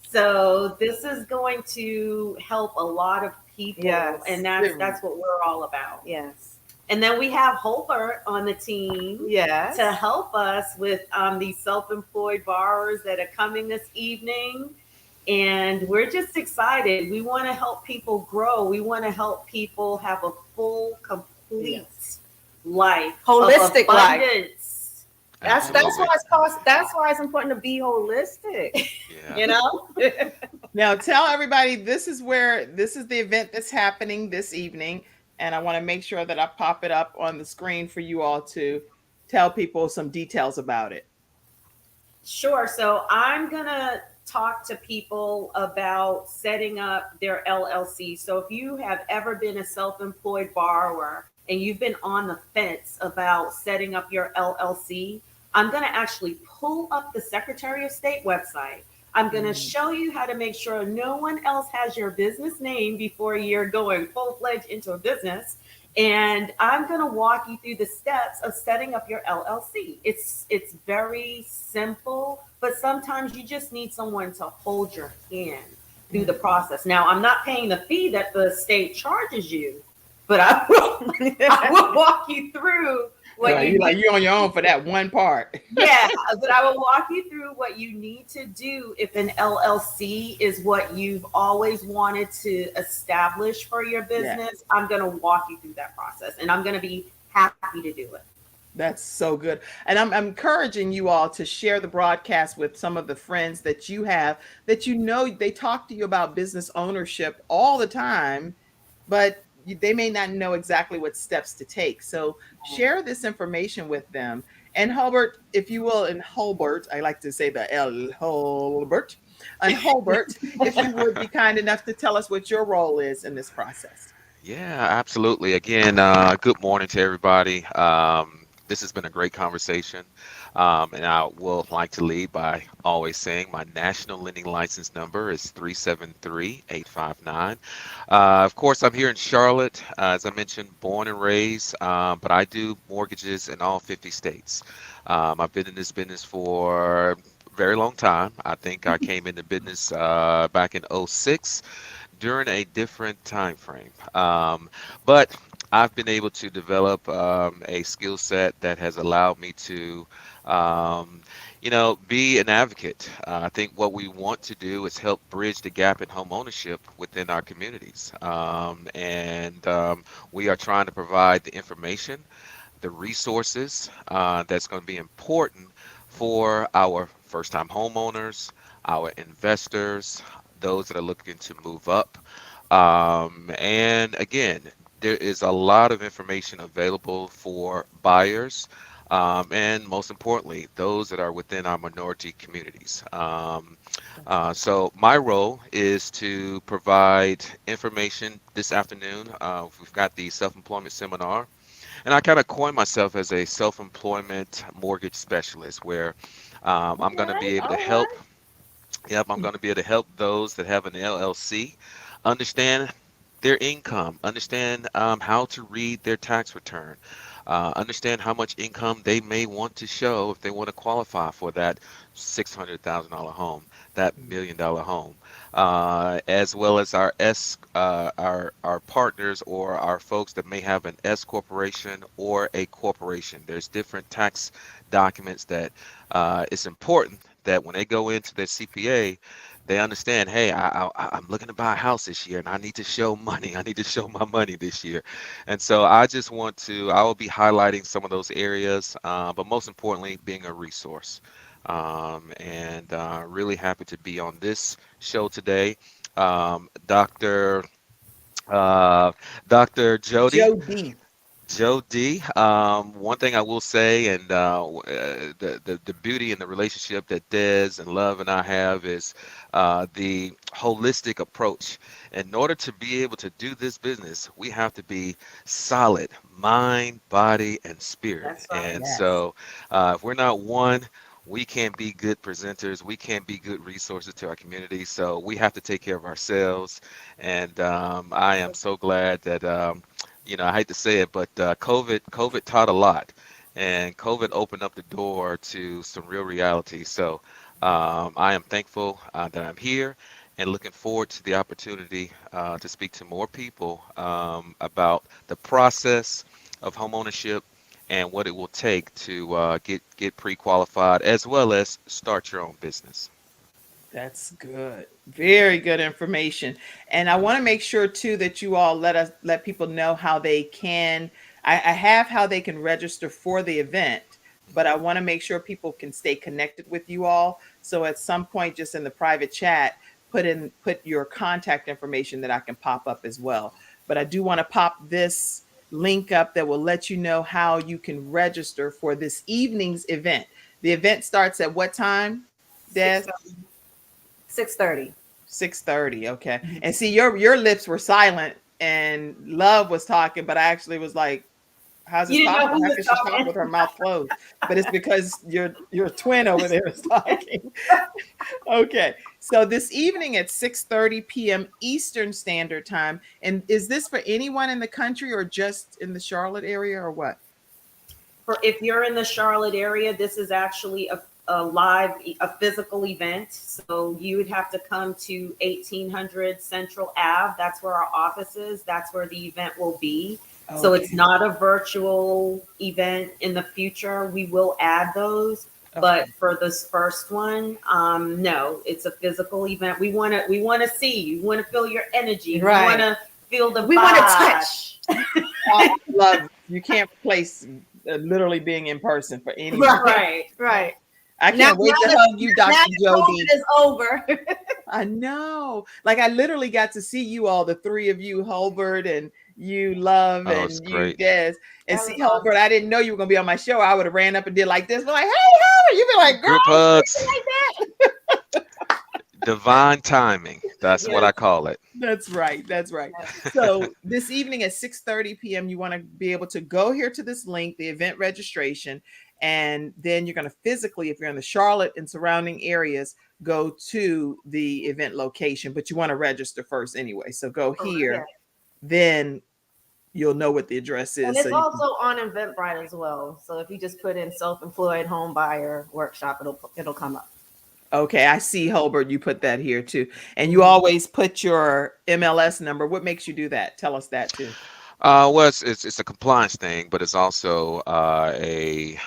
So this is going to help a lot of people, and that's what we're all about. Yes. And then we have Hulbert on the team, to help us with these self-employed borrowers that are coming this evening. And we're just excited. We want to help people grow. We want to help people have a full, complete life, holistic life. That's why it's important to be holistic. You know. Now tell everybody this is the event that's happening this evening, and I want to make sure that I pop it up on the screen for you all to tell people some details about it. Sure. So I'm gonna talk to people about setting up their LLC. So if you have ever been a self-employed borrower and you've been on the fence about setting up your LLC, I'm going to actually pull up the Secretary of State website. I'm going to show you how to make sure no one else has your business name before you're going full-fledged into a business. And I'm going to walk you through the steps of setting up your LLC. It's very simple, but sometimes you just need someone to hold your hand through the process. Now, I'm not paying the fee that the state charges you, but I will walk you through what you're on your own for that one part. Yeah, but I will walk you through what you need to do if an LLC is what you've always wanted to establish for your business. I'm going to walk you through that process, and I'm going to be happy to do it. That's so good. And I'm encouraging you all to share the broadcast with some of the friends that you have, that you know they talk to you about business ownership all the time, but they may not know exactly what steps to take. So share this information with them. And Hulbert, if you will, and Hulbert, I like to say the L, Hulbert. And Hulbert, if you would be kind enough to tell us what your role is in this process. Yeah, absolutely. Again, good morning to everybody. This has been a great conversation. And I will like to lead by always saying my national lending license number is 373-859. Of course, I'm here in Charlotte, as I mentioned, born and raised, but I do mortgages in all 50 states. I've been in this business for a very long time. I think I came into business back in 2006 during a different time frame. But I've been able to develop a skill set that has allowed me to be an advocate. I think what we want to do is help bridge the gap in home ownership within our communities. We are trying to provide the information, the resources that's going to be important for our first-time homeowners, our investors, those that are looking to move up. And again, there is a lot of information available for buyers. And most importantly, those that are within our minority communities. So my role is to provide information this afternoon. We've got the self-employment seminar, and I kind of coined myself as a self-employment mortgage specialist, where I'm going to be able to help. Yep, I'm going to be able to help those that have an LLC understand their income, understand how to read their tax return. understand how much income they may want to show if they want to qualify for that $600,000 home, that $1 million home, as well as our partners or our folks that may have an S corporation or a corporation. There's different tax documents that it's important that when they go into their CPA, they understand, hey, I'm looking to buy a house this year and I need to show money. I need to show my money this year. And so I will be highlighting some of those areas, but most importantly, being a resource. And really happy to be on this show today. Dr. Joe D. One thing I will say, and the beauty and the relationship that Dez and Love and I have is the holistic approach. In order to be able to do this business, we have to be solid, mind, body, and spirit. That's right. And Yes. so if we're not one, we can't be good presenters. We can't be good resources to our community. So we have to take care of ourselves. And I am so glad that I hate to say it, but COVID taught a lot, and COVID opened up the door to some real reality. So I am thankful that I'm here and looking forward to the opportunity to speak to more people about the process of homeownership and what it will take to get pre-qualified as well as start your own business. That's good. Very good information. And I want to make sure too that you all let people know how they can. I have how they can register for the event, but I want to make sure people can stay connected with you all. So at some point, just in the private chat, put your contact information that I can pop up as well. But I do want to pop this link up that will let you know how you can register for this evening's event. The event starts at what time, Des? 6:30. 6:30. Okay. And see, your lips were silent and Love was talking, but I actually was like, how's this possible? How can she talk with her mouth closed? But it's because your twin over there is talking. Okay. So this evening at 6:30 p.m. Eastern Standard Time. And is this for anyone in the country or just in the Charlotte area or what? If you're in the Charlotte area, this is actually a physical event. So you would have to come to 1800 Central Ave. That's where our office is. That's where the event will be. Okay. So it's not a virtual event. In the future, we will add those. Okay. But for this first one, no, it's a physical event. We want to see you. We want to feel your energy. Right. We want to feel the vibe. We want to touch. I love you can't replace literally being in person for anyone. Right. I can't wait to hug you, Dr. Jody. It is over. I know. Like I literally got to see you all, the three of you, Hulbert and you, Love, and you, Dez. And see, Hulbert, I didn't know you were gonna be on my show. I would have ran up and did like this, but like, hey, Hulbert, you'd be like, girl, group hugs. Like that. Divine timing. That's what I call it. That's right. So this evening at 6:30 p.m., you want to be able to go here to this link, the event registration, and then you're going to physically, if you're in the Charlotte and surrounding areas, go to the event location, but you want to register first anyway. So go here, then you'll know what the address is. And it's also on Eventbrite as well. So if you just put in self-employed home buyer workshop, it'll come up. Okay, I see, Hulbert, you put that here too. And you always put your MLS number. What makes you do that? Tell us that too. Well, it's a compliance thing, but it's also a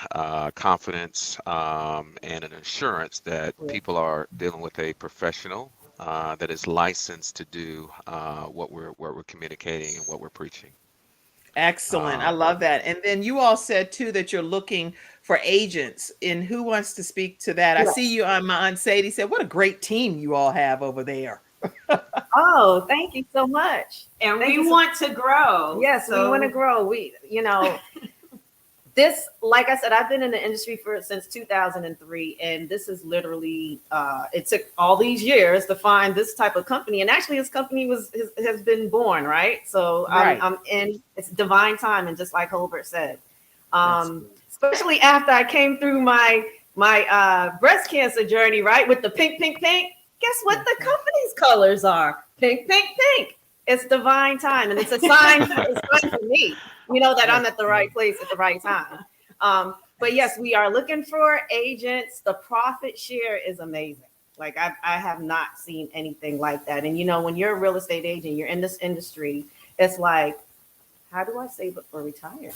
confidence and an assurance that people are dealing with a professional that is licensed to do what we're communicating and what we're preaching. Excellent. I love that. And then you all said too that you're looking for agents. And who wants to speak to that? I see you on my Aunt Sadie said, what a great team you all have over there. Oh, thank you so much. And we want to grow. Yes, we want to grow. This, like I said, I've been in the industry since 2003, and this is literally, it took all these years to find this type of company. And actually this company has been born, right? So I'm in, it's divine timing, just like Hulbert said. Especially after I came through my breast cancer journey, right? With the pink. Guess what the company's colors are? Pink. It's divine time, and it's a sign. It's a sign for me, that I'm at the right place at the right time. But yes, we are looking for agents. The profit share is amazing. Like I have not seen anything like that. And when you're a real estate agent, you're in this industry. It's like, how do I save up for retirement?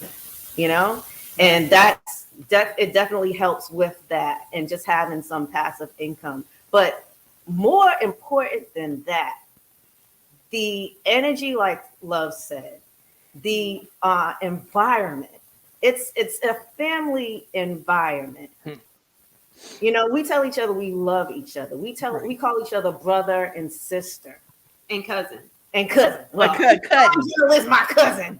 And it definitely helps with that, and just having some passive income. But more important than that, the energy, like Love said, the environment. It's a family environment. We tell each other we love each other. We call each other brother and sister And cousin. Well, cousin is my cousin.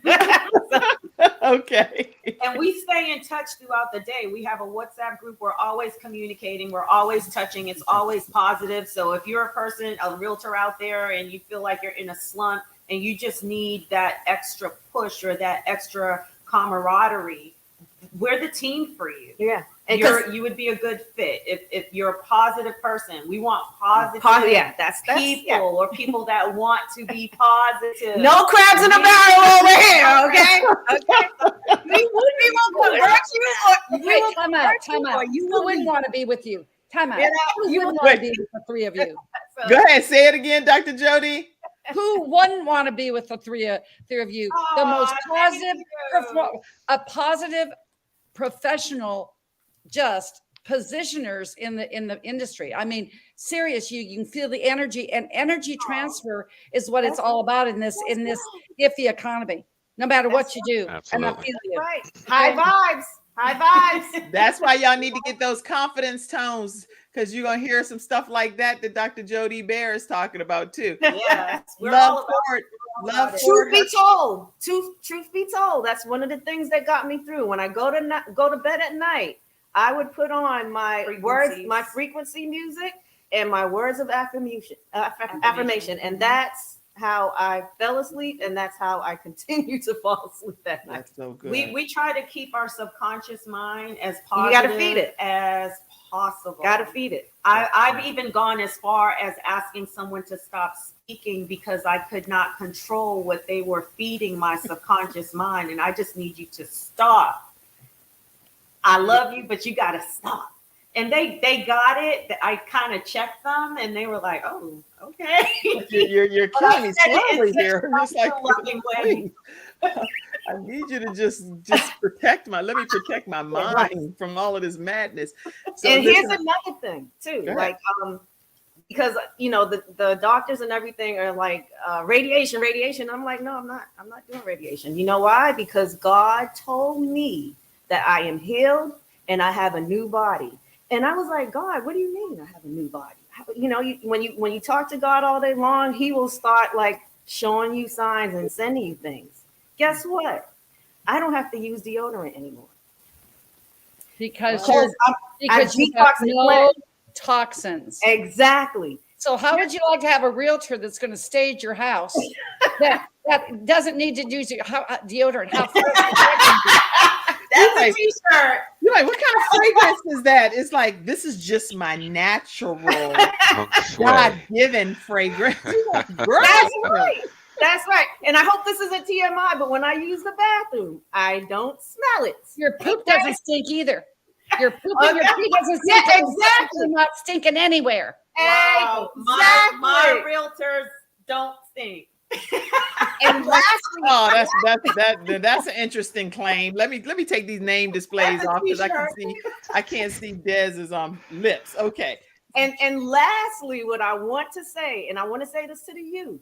Okay. And we stay in touch throughout the day. We have a WhatsApp group. We're always communicating. We're always touching. It's always positive. So if you're a realtor out there, and you feel like you're in a slump and you just need that extra push or that extra camaraderie, we're the team for you. Yeah. And you would be a good fit if you're a positive person. We want positive that's people or people that want to be positive. No crabs in the barrel over here, okay? We won't convert you. Wait, time out. Who wouldn't want to be with you? Time out. Who wouldn't want to be with the three of you? Go ahead, say it again, Dr. Jody. Who wouldn't want to be with the three of you? The most positive, professional, just positioners in the industry. I mean, serious, you can feel the energy, and energy transfer is what it's all about in this iffy economy. No matter what you do, absolutely. and I feel you. Right. High vibes. That's why y'all need to get those confidence tones, because you're gonna hear some stuff like that Dr. Dee Baer is talking about too. Yes, Louv Ford. Truth be told, that's one of the things that got me through. When I go to bed at night, I would put on my frequency music, and my words of affirmation, and that's how I fell asleep, and that's how I continue to fall asleep at night. That's so good. We try to keep our subconscious mind as positive You gotta feed it as possible. Gotta feed it. I've even gone as far as asking someone to stop speaking because I could not control what they were feeding my subconscious mind, and I just need you to stop. I love you, but you gotta stop. And they got it. I kind of checked them, and they were like, "Oh, okay." You're killing me slowly here. Just like, way. I need you to just protect let me protect my mind from all of this madness. So and here's another thing too, like because the doctors and everything are like radiation. I'm like, no, I'm not doing radiation. You know why? Because God told me that I am healed and I have a new body. And I was like, God, what do you mean I have a new body? When you talk to God all day long, he will start like showing you signs and sending you things. Guess what? I don't have to use deodorant anymore. Because you have no toxins. Exactly. So how would you like to have a realtor that's going to stage your house that doesn't need to use deodorant? How That's a t-shirt. You're like, what kind of fragrance is that? It's like, this is just my natural, God-given fragrance. That's right. And I hope this isn't TMI, but when I use the bathroom, I don't smell it. Your poop doesn't stink either. Your poop and your pee doesn't stink. Yeah, exactly. You're not stinking anywhere. Wow. Exactly. My realtors don't stink. And lastly, that's an interesting claim. Let me take these name displays off because I can't see Dez's lips. Okay. And lastly, what I want to say, and I want to say this to the youth,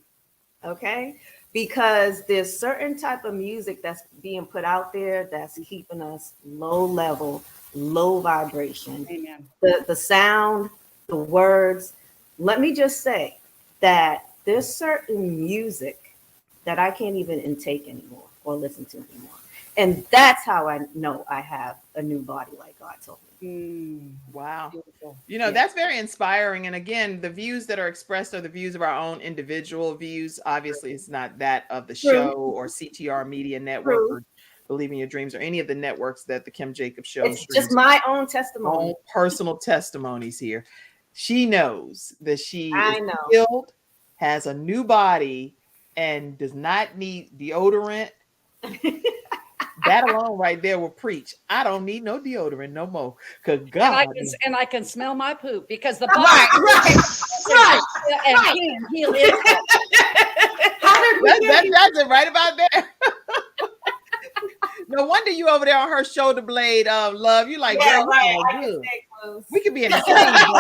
okay? Because there's certain type of music that's being put out there that's keeping us low level, low vibration. Amen. The sound, the words. Let me just say that there's certain music that I can't even intake anymore or listen to anymore. And that's how I know I have a new body like God told me. Wow. Beautiful. That's very inspiring. And again, the views that are expressed are the views of our own individual views. Obviously, it's not that of the show or CTR Media Network or Believe in Your Dreams or any of the networks that the Kim Jacobs Show. It's just my own testimony. Own personal testimonies here. She knows that she is know. healed, has a new body, and does not need deodorant, that alone right there will preach. I don't need no deodorant no more. Cause God, and I can smell my poop because the Right, right. and he'll it. That's it right about there. No wonder you over there on her shoulder blade of love. You like, Yeah, girl, right. you I all can good. stay close. We could be in the same bubble.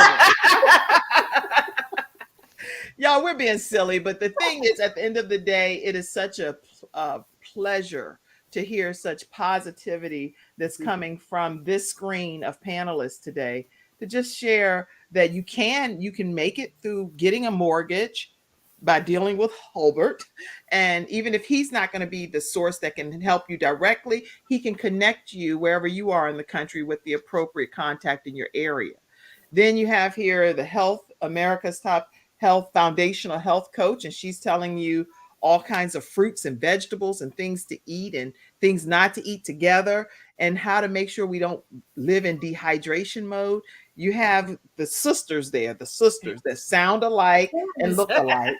Y'all, we're being silly, but the thing is, at the end of the day, it is such a pleasure to hear such positivity that's coming from this screen of panelists today, to just share that you can make it through getting a mortgage by dealing with Hulbert. And even if he's not going to be the source that can help you directly, he can connect you wherever you are in the country with the appropriate contact in your area. Then you have here the America's top health foundational health coach, and she's telling you all kinds of fruits and vegetables and things to eat and things not to eat together, and how to make sure we don't live in dehydration mode. You have the sisters there, the sisters that sound alike and look alike.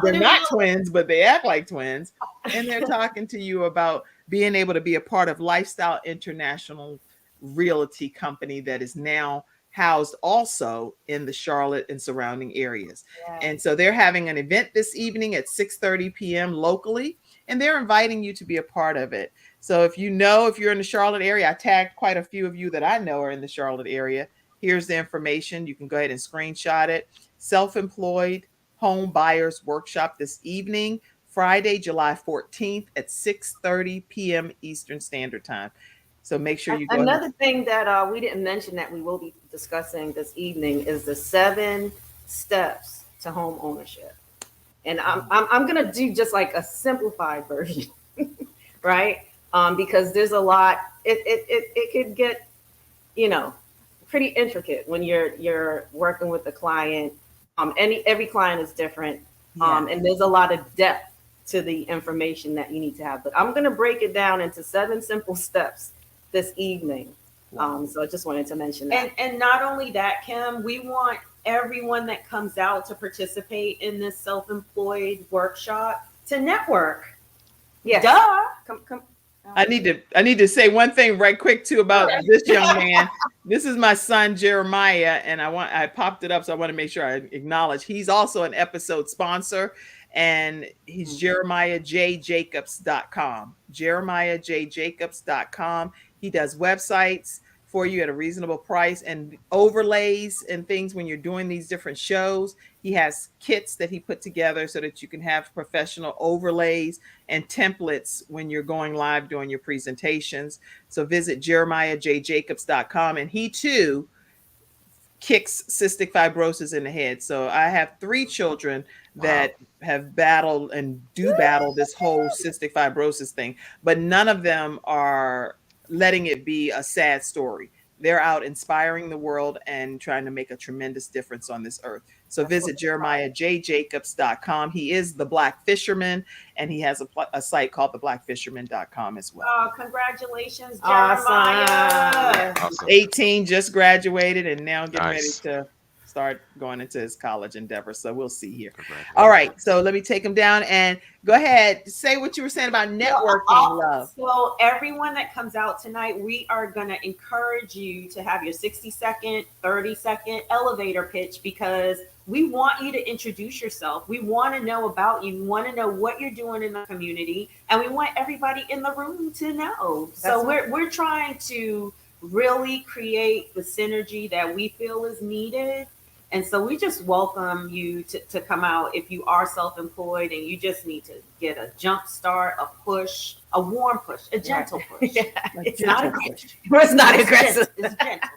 They're not twins, but they act like twins. And they're talking to you about being able to be a part of Lifestyle International Realty Company that is now housed also in the Charlotte and surrounding areas. Yeah. And so they're having an event this evening at 6:30 p.m. locally, and they're inviting you to be a part of it. So if you're in the Charlotte area, I tagged quite a few of you that I know are in the Charlotte area. Here's the information. You can go ahead and screenshot it. Self-employed home buyers workshop this evening, Friday, July 14th at 6:30 p.m. Eastern Standard Time. So make sure you go. Another thing that we didn't mention that we will be discussing this evening is the 7 steps to home ownership. And I'm going to do just like a simplified version, right? Because there's a lot, it could get, pretty intricate when you're working with a client. Every client is different. And there's a lot of depth to the information that you need to have. But I'm going to break it down into 7 simple steps this evening. So I just wanted to mention that. And not only that, Kim, we want everyone that comes out to participate in this self-employed workshop to network. Yes. Duh. Come. I need to say one thing right quick too about this young man. This is my son Jeremiah, and I popped it up, so I want to make sure I acknowledge he's also an episode sponsor, and he's JeremiahJJacobs.com. JeremiahJJacobs.com. He does websites for you at a reasonable price and overlays and things when you're doing these different shows. He has kits that he put together so that you can have professional overlays and templates when you're going live doing your presentations. So visit JeremiahJJacobs.com. And he too kicks cystic fibrosis in the head. So I have 3 children that have battled and do battle this whole cystic fibrosis thing, but none of them are letting it be a sad story. They're out inspiring the world and trying to make a tremendous difference on this earth. So visit JeremiahJJacobs.com. He is the Black Fisherman, and he has a site called theblackfisherman.com as well. Oh, congratulations, Jeremiah. Awesome. 18, just graduated, and now getting ready to start going into his college endeavor. So we'll see here. All right. So let me take him down and go ahead. Say what you were saying about networking, love. So everyone that comes out tonight, we are going to encourage you to have your 60-second, 30-second elevator pitch, because we want you to introduce yourself. We want to know about you. We want to know what you're doing in the community, and we want everybody in the room to know. So we're trying to really create the synergy that we feel is needed. And so we just welcome you to come out if you are self-employed and you just need to get a jump start, a push, a warm push, a gentle push. It's not aggressive. It's not aggressive. It's gentle.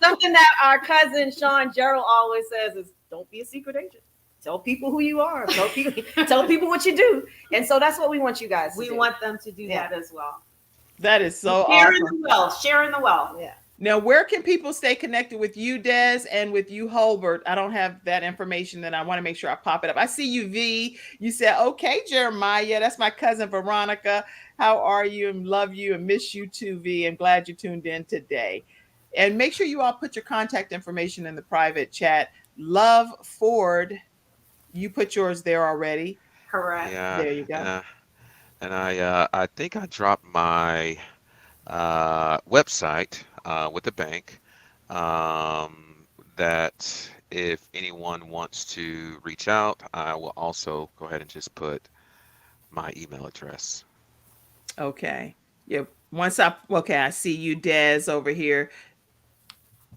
Something that our cousin Sean Gerald always says is, don't be a secret agent. Tell people who you are. Tell people what you do. And so that's what we want you guys to do. We want them to do that as well. That is so sharing awesome. The wealth, sharing the wealth. Yeah. Now, where can people stay connected with you, Dez, and with you, Hulbert? I don't have that information, then I want to make sure I pop it up. I see you, V. You said, okay, Jeremiah, that's my cousin, Veronica. How are you? And love you and miss you too, V. I'm glad you tuned in today. And make sure you all put your contact information in the private chat. Louv Ford, you put yours there already. Correct. Yeah, There you go. and I think I dropped my website with the bank, that if anyone wants to reach out, I will also go ahead and just put my email address. Okay. Yeah. I see you, Dez, over here.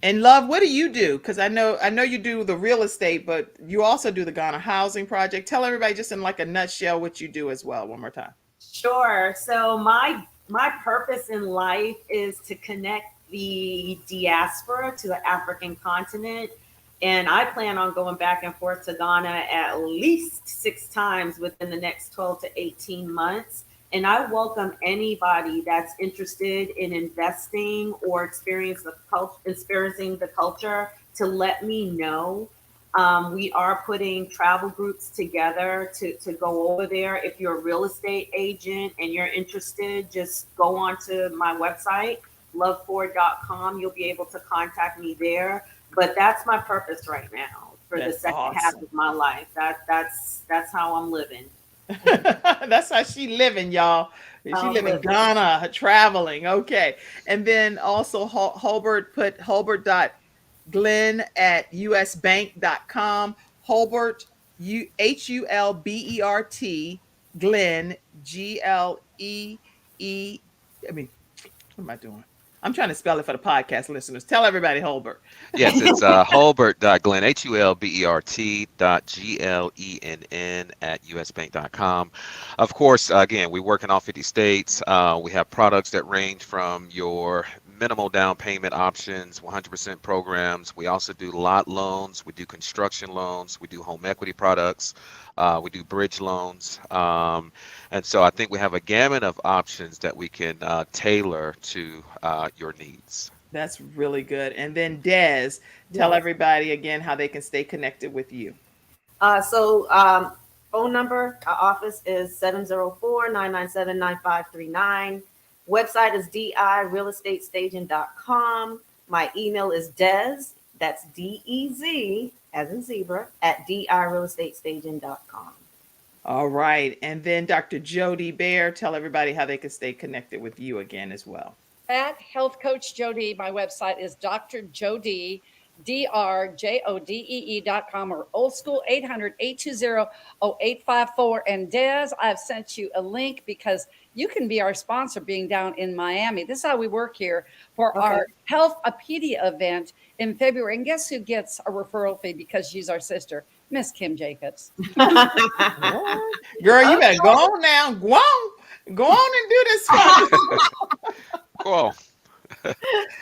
And Love, what do you do? Because I know you do the real estate, but you also do the Ghana Housing Project. Tell everybody just in like a nutshell what you do as well. One more time. Sure. So my purpose in life is to connect the diaspora to the African continent. And I plan on going back and forth to Ghana at least 6 times within the next 12 to 18 months. And I welcome anybody that's interested in investing or experiencing the culture to let me know. We are putting travel groups together to go over there. If you're a real estate agent and you're interested, just go onto my website, louvford.com. You'll be able to contact me there. But that's my purpose right now for the second half of my life. That's how I'm living. That's how she living, y'all. She live in Ghana, traveling. Okay. And then also Hulbert put Hulbert.Glenn at usbank.com. Hulbert, Hulbert, Glenn, Glee. I mean, what am I doing? I'm trying to spell it for the podcast listeners. Tell everybody, Hulbert. Yes, it's Hulbert.Glenn, HULBERT.GLENN at usbank.com. Of course, again, we work in all 50 states. We have products that range from your minimal down payment options, 100% programs. We also do lot loans. We do construction loans. We do home equity products. We do bridge loans. And so I think we have a gamut of options that we can tailor to your needs. That's really good. And then Dez, tell everybody again how they can stay connected with you. Phone number, our office is 704-997-9539. Website is DIRealestatestagent.com. My email is Dez, that's DEZ, as in zebra, at DIRealestatestagent.com. All right. And then Dr. Dee Baer, tell everybody how they can stay connected with you again as well. At Health Coach Jody, my website is Dr. Jodee, DRJODEE.com, or old school 800-820-0854. And Dez, I've sent you a link because you can be our sponsor being down in Miami. This is how we work here for our Healthpedia event in February. And guess who gets a referral fee because she's our sister? Miss Kim Jacobs. Girl, you better go on now. Go on and do this. Cool.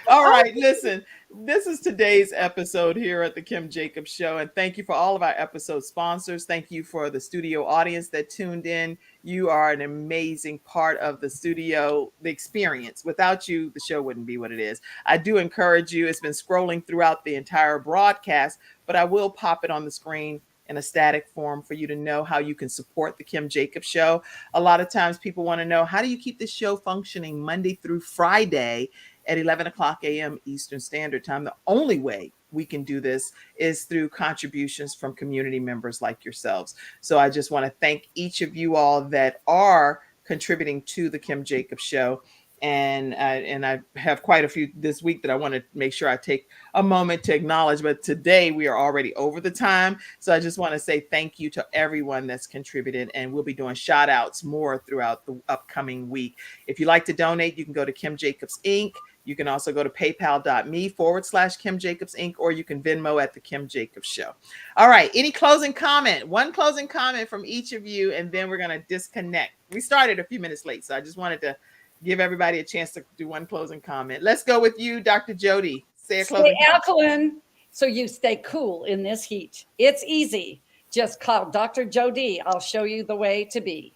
All right, listen. This is today's episode here at the Kim Jacobs Show. And thank you for all of our episode sponsors. Thank you for the studio audience that tuned in. You are an amazing part of the studio, the experience. Without you, the show wouldn't be what it is. I do encourage you. It's been scrolling throughout the entire broadcast, but I will pop it on the screen in a static form for you to know how you can support the Kim Jacobs Show. A lot of times people want to know, how do you keep this show functioning Monday through Friday at 11 o'clock a.m. Eastern Standard Time? The only way we can do this is through contributions from community members like yourselves. So I just want to thank each of you all that are contributing to the Kim Jacobs Show. And I have quite a few this week that I want to make sure I take a moment to acknowledge. But today we are already over the time. So I just want to say thank you to everyone that's contributed. And we'll be doing shout outs more throughout the upcoming week. If you'd like to donate, you can go to Kim Jacobs Inc. You can also go to paypal.me/Kim Jacobs Inc. or you can Venmo at the Kim Jacobs Show. All right. Any closing comment? One closing comment from each of you, and then we're going to disconnect. We started a few minutes late, so I just wanted to give everybody a chance to do one closing comment. Let's go with you, Dr. Jody. Say a closing comment. Stay alkaline so you stay cool in this heat. It's easy. Just call Dr. Jody. I'll show you the way to be.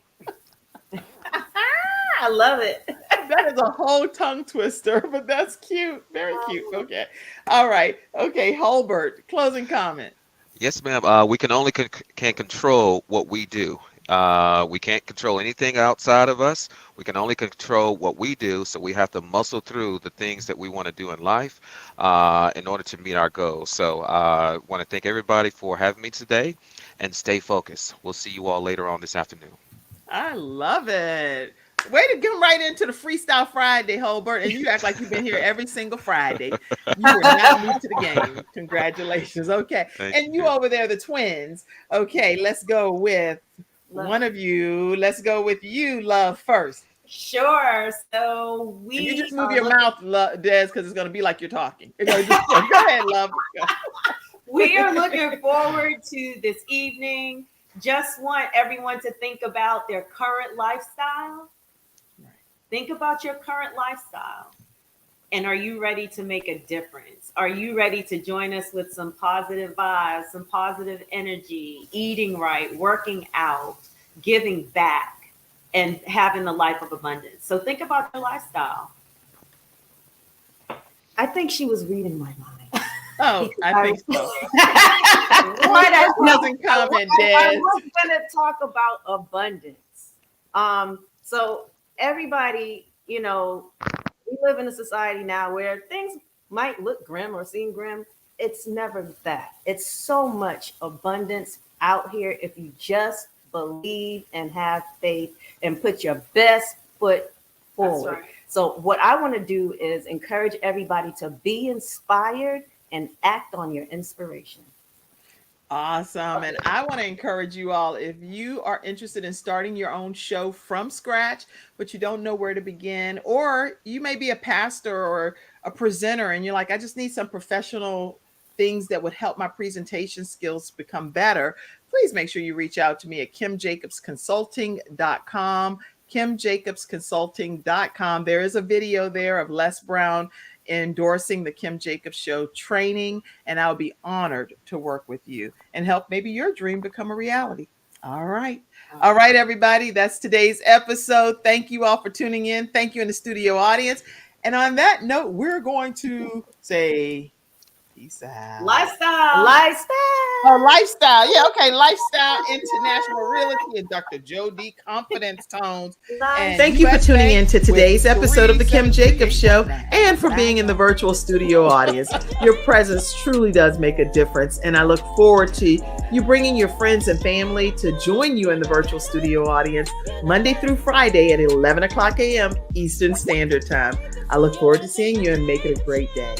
I love it. That is a whole tongue twister, but that's cute. Very cute. Okay. All right. Okay. Hulbert, closing comment. Yes, ma'am. We can only can control what we do. We can't control anything outside of us. We can only control what we do. So we have to muscle through the things that we want to do in life in order to meet our goals. So I want to thank everybody for having me today. and stay focused. We'll see you all later on this afternoon. I love it. Way to get right into the Freestyle Friday, Hulbert. And you act like you've been here every single Friday. You are not new to the game. Congratulations. Okay. Thank You over there, the twins. Okay, let's go with one of you. Let's go with you, Love, first. Sure. So And you just move your mouth, Dez, because it's going to be like you're talking. Go ahead, Love. We are looking forward to this evening. Just want everyone to think about their current lifestyle. Think about your current lifestyle. And are you ready to make a difference? Are you ready to join us with some positive vibes, some positive energy, eating right, working out, giving back, and having a life of abundance? So think about your lifestyle. I think she was reading my mind. Oh, I think so. I wasn't comment, Dez. I was going to talk about abundance. So everybody, we live in a society now where things might look grim or seem grim. It's never that. It's so much abundance out here if you just believe and have faith and put your best foot forward. That's right. So what I want to do is encourage everybody to be inspired and act on your inspiration. Awesome. And I want to encourage you all, if you are interested in starting your own show from scratch, but you don't know where to begin, or you may be a pastor or a presenter and you're like, I just need some professional things that would help my presentation skills become better, please make sure you reach out to me at kimjacobsconsulting.com, kimjacobsconsulting.com. There is a video there of Les Brown endorsing the Kim Jacobs Show training, and I'll be honored to work with you and help maybe your dream become a reality. All right, everybody. That's today's episode. Thank you all for tuning in. Thank you in the studio audience. And on that note, we're going to say peace out. Lifestyle. Oh, lifestyle. Yeah, okay. Lifestyle International Realty and Dr. Joe D. Confidence Tones. And thank you for tuning in to today's episode of the Kim Jacobs Show and for being in the virtual studio audience. Your presence truly does make a difference. And I look forward to you bringing your friends and family to join you in the virtual studio audience Monday through Friday at 11 o'clock a.m. Eastern Standard Time. I look forward to seeing you and make it a great day.